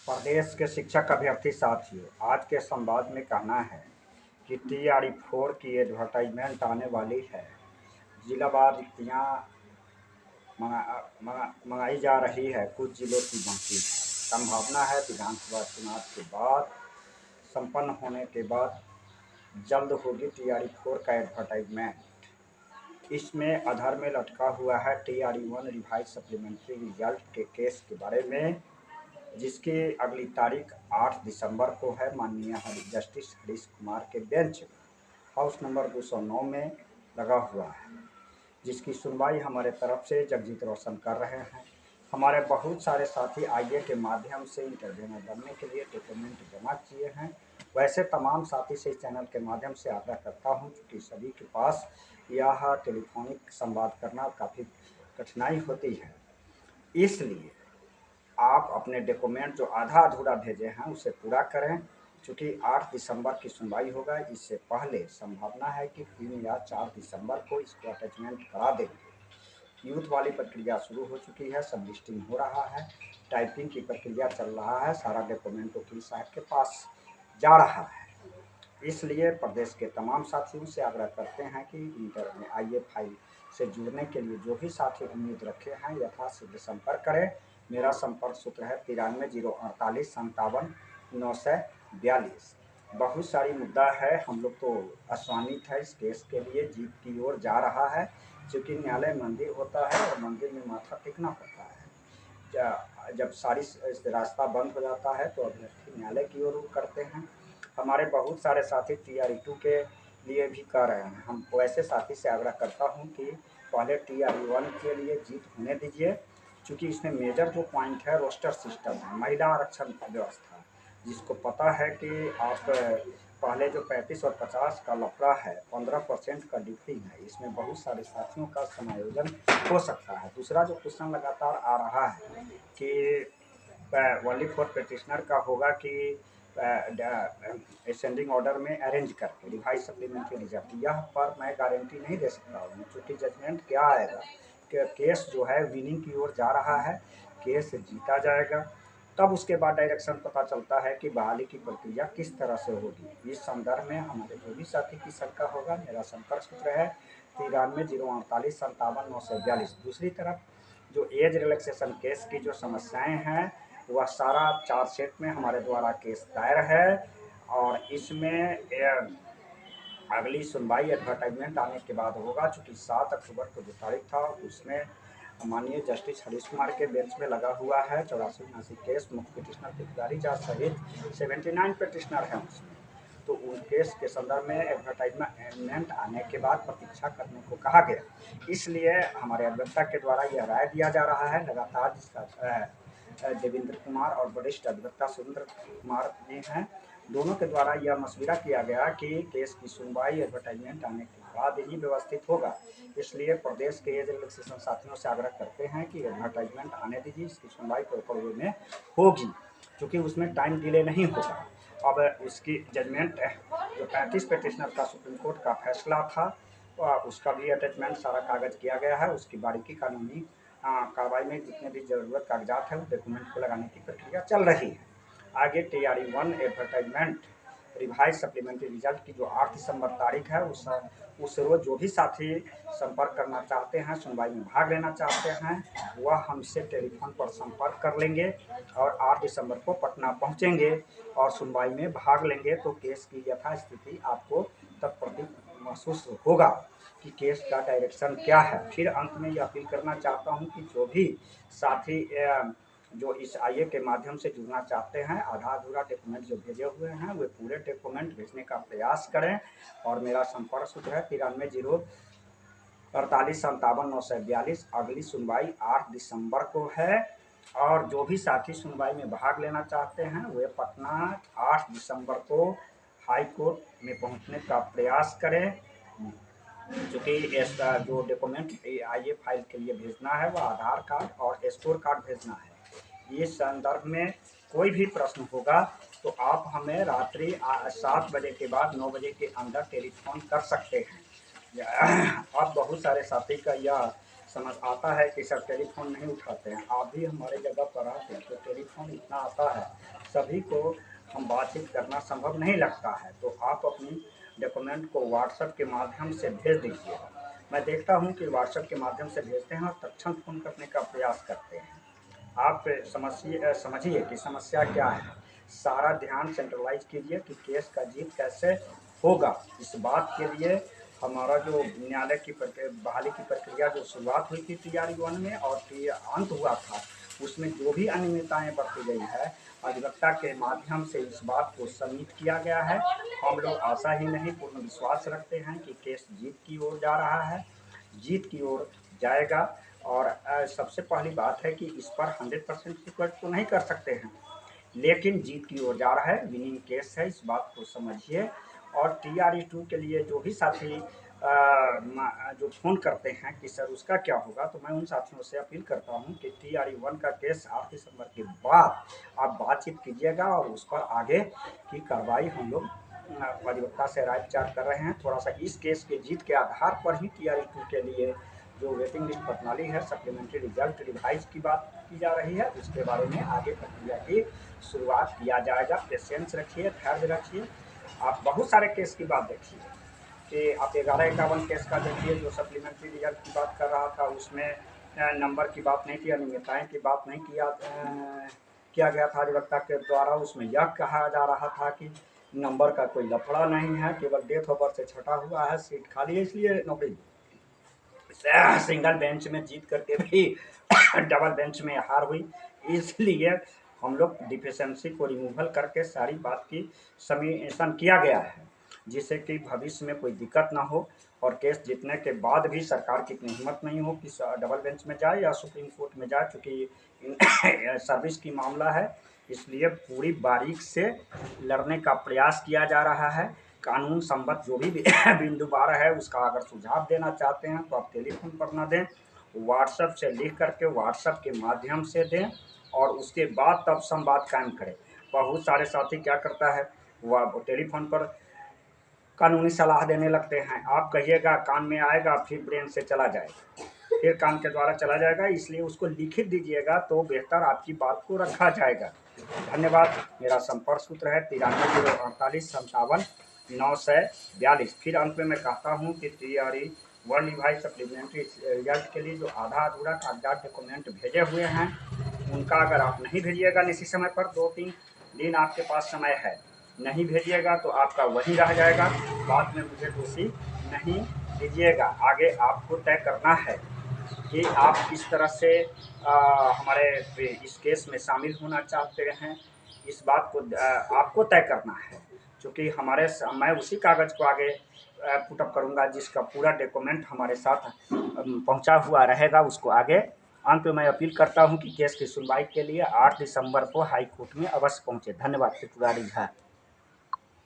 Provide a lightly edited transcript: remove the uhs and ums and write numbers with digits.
प्रदेश के शिक्षक अभ्यर्थी साथियों, आज के संवाद में कहना है कि TRE-4 की एडवर्टाइजमेंट आने वाली है। जिलावार रिक्तियाँ मंगाई जा रही है, कुछ जिलों की बाकी है। संभावना है विधानसभा चुनाव के बाद संपन्न होने के बाद जल्द होगी TRE-4 का एडवर्टाइजमेंट। इसमें आधार में लटका हुआ है TRE-1 रिवाइज सप्लीमेंट्री रिजल्ट के केस के बारे में, जिसकी अगली तारीख 8 दिसंबर को है। माननीय जस्टिस हरीश कुमार के बेंच हाउस नंबर 209 में लगा हुआ है, जिसकी सुनवाई हमारे तरफ से जगजीत रोशन कर रहे हैं। हमारे बहुत सारे साथी आईए के माध्यम से इंटरव्यूनर बनने के लिए डॉक्यूमेंट जमा किए हैं। वैसे तमाम साथी से इस चैनल के माध्यम से आग्रह करता हूं, क्योंकि सभी के पास यह टेलीफोनिक संवाद करना काफ़ी कठिनाई होती है, इसलिए आप अपने डॉक्यूमेंट जो आधा अधूरा भेजे हैं उसे पूरा करें। चूँकि 8 दिसंबर की सुनवाई होगा, इससे पहले संभावना है कि 3 या 4 दिसंबर को इसको अटैचमेंट करा देंगे। यूथ वाली प्रक्रिया शुरू हो चुकी है, सब लिस्टिंग हो रहा है, टाइपिंग की प्रक्रिया चल रहा है, सारा डॉक्यूमेंट वकील साहब के पास जा रहा है। इसलिए प्रदेश के तमाम साथियों से आग्रह करते हैं कि इंटर में आईए फाइल से जुड़ने के लिए जो भी साथी उम्मीद रखे हैं यथाशीघ्र संपर्क करें। मेरा संपर्क सूत्र है 93-048-57-942। बहुत सारी मुद्दा है, हम लोग तो आश्वानित है इस केस के लिए, जीत की ओर जा रहा है। क्योंकि न्यायालय मंदिर होता है और मंदिर में माथा टेकना पड़ता है। जब सारी रास्ता बंद हो जाता है तो अभ्यर्थी न्यायालय की ओर रुख करते हैं। हमारे बहुत सारे साथी TRE-2 के लिए भी कर रहे हैं। हम वैसे साथी से आग्रह करता हूं कि पहले TRE-1 के लिए जीत होने दीजिए, क्योंकि इसमें मेजर जो पॉइंट है रोस्टर सिस्टम है, महिला आरक्षण व्यवस्था, जिसको पता है कि आप पहले जो 35 और 50 का लफड़ा है, 15% का डिफरिंग है, इसमें बहुत सारे साथियों का समायोजन हो सकता है। दूसरा जो क्वेश्चन लगातार आ रहा है कि ओनली फॉर पेटिशनर का होगा कि असेंडिंग ऑर्डर में अरेंज करके रिवाइज सप्लीमेंट्री रिजल्ट, यह पर मैं गारंटी नहीं दे सकता हूँ, क्योंकि जजमेंट क्या आएगा कि केस जो है विनिंग की ओर जा रहा है, केस जीता जाएगा, तब उसके बाद डायरेक्शन पता चलता है कि बहाली की प्रक्रिया किस तरह से होगी। इस संदर्भ में हमारे जो भी साथी की शंका होगा, मेरा संपर्क सूत्र है 93-048-57-942। दूसरी तरफ जो एज रिलैक्सेशन केस की जो समस्याएं हैं, वह सारा चार्जशीट में हमारे द्वारा केस दायर है, और इसमें अगली सुनवाई एडवर्टाइजमेंट आने के बाद होगा। चूँकि 7 अक्टूबर को जो तारीख था उसमें माननीय जस्टिस हरीश कुमार के बेंच में लगा हुआ है 84-79 केस, मुख्य पिटिशनर गिरफ्तारी जांच सहित 79 पिटिशनर हैं उसमें। तो उन केस के संदर्भ में एडवर्टाइजमेंट आने के बाद प्रतीक्षा करने को कहा गया। इसलिए हमारे अधिवक्ता के द्वारा यह राय दिया जा रहा है, लगातार जिसका देवेंद्र कुमार और वरिष्ठ अधिवक्ता सुरेंद्र कुमार जी हैं, दोनों के द्वारा यह मशविरा किया गया कि केस की सुनवाई एडवर्टाइजमेंट आने के बाद ही व्यवस्थित होगा। इसलिए प्रदेश के एज रिलैक्सेशन साथियों से आग्रह करते हैं कि एडवर्टाइजमेंट आने दीजिए, इसकी सुनवाई प्रॉपर वे में होगी, क्योंकि उसमें टाइम डिले नहीं होगा। अब इसकी जजमेंट जो 35 पिटिशनर का सुप्रीम कोर्ट का फैसला था, उसका भी अटैचमेंट सारा कागज किया गया है। उसकी बारीकी कानूनी कार्रवाई में जितने भी जरूरत कागजात हैं, उस डॉक्यूमेंट को लगाने की प्रक्रिया चल रही है। आगे TRE-1 advertisement revise supplementary result की जो 8 दिसंबर तारीख है, उस रोज जो भी साथी संपर्क करना चाहते हैं, सुनवाई में भाग लेना चाहते हैं, वह हमसे टेलीफोन पर संपर्क कर लेंगे और 8 दिसंबर को पटना पहुंचेंगे और सुनवाई में भाग लेंगे। तो केस की यथास्थिति आपको तब प्रतीत महसूस होगा कि केस का डायरेक्शन क्या है। फिर अंत में यह अपील करना चाहता हूं कि जो भी साथी जो इस आईए के माध्यम से जुड़ना चाहते हैं, आधा अधूरा डॉक्यूमेंट जो भेजे हुए हैं वे पूरे डॉक्यूमेंट भेजने का प्रयास करें। और मेरा संपर्क सूत्र है 93-048-57-942। अगली सुनवाई 8 दिसंबर को है, और जो भी साथी सुनवाई में भाग लेना चाहते हैं वे पटना 8 दिसंबर को हाई कोर्ट में पहुंचने का प्रयास करें। चूँकि जो डॉक्यूमेंट आईए फाइल के लिए भेजना है वह आधार कार्ड और स्कोर कार्ड भेजना है। इस संदर्भ में कोई भी प्रश्न होगा तो आप हमें रात्रि 7 बजे के बाद 9 बजे के अंदर टेलीफोन कर सकते हैं। अब बहुत सारे साथी का यह समझ आता है कि सर टेलीफोन नहीं उठाते हैं। आप भी हमारे जगह पर आते हैं तो टेलीफोन इतना आता है, सभी को हम बातचीत करना संभव नहीं लगता है, तो आप अपनी डॉक्यूमेंट को व्हाट्सएप के माध्यम से भेज दीजिए। मैं देखता हूँ कि व्हाट्सएप के माध्यम से भेजते हैं और तत्क्षण फ़ोन करने का प्रयास करते हैं। आप समझिए कि समस्या क्या है। सारा ध्यान सेंट्रलाइज कीजिए कि केस का जीत कैसे होगा। इस बात के लिए हमारा जो न्यायालय की बहाली की प्रक्रिया जो शुरुआत हुई थी TRE 1 में और अंत हुआ था, उसमें जो भी अनियमितताएं बरती गई है, अधिवक्ता के माध्यम से इस बात को सबमिट किया गया है। हम लोग आशा ही नहीं पूर्ण विश्वास रखते हैं कि केस जीत की ओर जा रहा है, जीत की ओर जाएगा। और सबसे पहली बात है कि इस पर 100% रिक्वेस्ट तो नहीं कर सकते हैं, लेकिन जीत की ओर जा रहा है, विनिंग केस है, इस बात को समझिए। और TRE 2 के लिए जो भी साथी जो फ़ोन करते हैं कि सर उसका क्या होगा, तो मैं उन साथियों से अपील करता हूं कि TRE 1 का केस 8 दिसंबर के बाद आप बातचीत कीजिएगा और उस पर आगे की कार्रवाई हम लोग अधिवक्ता से राय विचार कर रहे हैं। थोड़ा सा इस केस के जीत के आधार पर ही TRE 2 के लिए जो वेटिंग लिस्ट प्रणाली है, सप्लीमेंट्री रिजल्ट रिवाइज की बात की जा रही है, उसके बारे में आगे प्रक्रिया की शुरुआत किया जाएगा। पेशेंस रखिए, धैर्य रखिए। आप बहुत सारे केस की बात देखिए कि आप 1151 केस का देखिए जो सप्लीमेंट्री रिजल्ट की बात कर रहा था, उसमें नंबर की बात नहीं थी, अनियमितताएं की बात नहीं किया गया था अधिवक्ता के द्वारा। उसमें यह कहा जा रहा था कि नंबर का कोई लफड़ा नहीं है, केवल डेट ऑफ बर्थ से छटा हुआ है, सीट खाली है, इसलिए नौकरी। सिंगल बेंच में जीत करके भी डबल बेंच में हार हुई, इसलिए हम लोग डिफिशेंसी को रिमूवल करके सारी बात की समीशन किया गया है, जिससे कि भविष्य में कोई दिक्कत ना हो और केस जीतने के बाद भी सरकार की इतनी हिम्मत नहीं हो कि डबल बेंच में जाए या सुप्रीम कोर्ट में जाए, क्योंकि सर्विस की मामला है, इसलिए पूरी बारीक से लड़ने का प्रयास किया जा रहा है। कानून संबद्ध जो भी बिंदु बार है उसका अगर सुझाव देना चाहते हैं तो आप टेलीफोन पर ना दें, व्हाट्सएप से लिख करके व्हाट्सएप के माध्यम से दें और उसके बाद तब संवाद कायम करें। बहुत सारे साथी क्या करता है, वह टेलीफोन पर कानूनी सलाह देने लगते हैं, आप कहिएगा कान में आएगा, फिर ब्रेन से चला जाएगा, फिर कान के द्वारा चला जाएगा, इसलिए उसको लिखित दीजिएगा तो बेहतर आपकी बात को रखा जाएगा। धन्यवाद। मेरा संपर्क सूत्र है 93 048 57 942। फिर अंत में मैं कहता हूँ कि TRE 1 रिवाइज सप्लीमेंट्री रिजल्ट के लिए जो आधा अधूरा कागजात डॉक्यूमेंट भेजे हुए हैं, उनका अगर आप नहीं भेजिएगा निश्चित समय पर, 2-3 दिन आपके पास समय है, नहीं भेजिएगा तो आपका वहीं रह जाएगा, बाद में मुझे दोषी नहीं दीजिएगा। आगे आपको तय करना है कि आप किस तरह से हमारे इस केस में शामिल होना चाहते हैं, इस बात को आपको तय करना है, क्योंकि मैं उसी कागज़ को आगे पुटअप करूँगा जिसका पूरा डॉक्यूमेंट हमारे साथ पहुँचा हुआ रहेगा, उसको आगे। अंत में मैं अपील करता हूं कि केस की सुनवाई के लिए 8 दिसंबर को हाई कोर्ट में अवश्य पहुंचे। धन्यवाद। त्रिपुरारी झा।